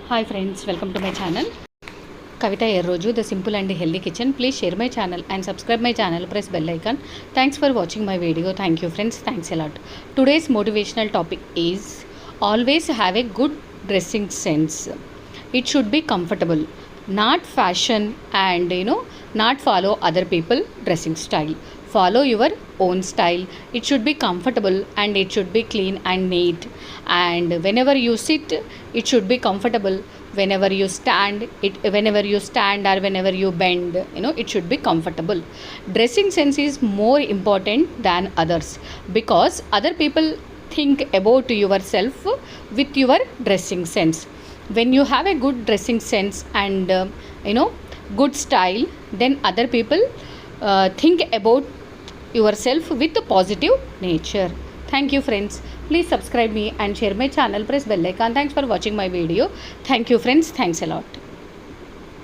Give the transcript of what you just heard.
Hi friends, welcome to my channel. Kavita Erroju, the simple and healthy kitchen. Please share my channel and subscribe my channel. Press bell icon. Thanks for watching my video. Thank you friends. Thanks a lot. Today's motivational topic is always have a good dressing sense. It should be comfortable, not fashion, and not follow other people dressing style. Follow your own style. It should be comfortable and it should be clean and neat. And whenever you sit, it should be comfortable. Whenever you stand, or whenever you bend, it should be comfortable. Dressing sense is more important than others because other people think about yourself with your dressing sense. When you have a good dressing sense and good style, then other people think about yourself with positive nature. Thank you friends. Please subscribe me and share my channel. Press bell icon. Thanks for watching my video. Thank you friends. Thanks a lot.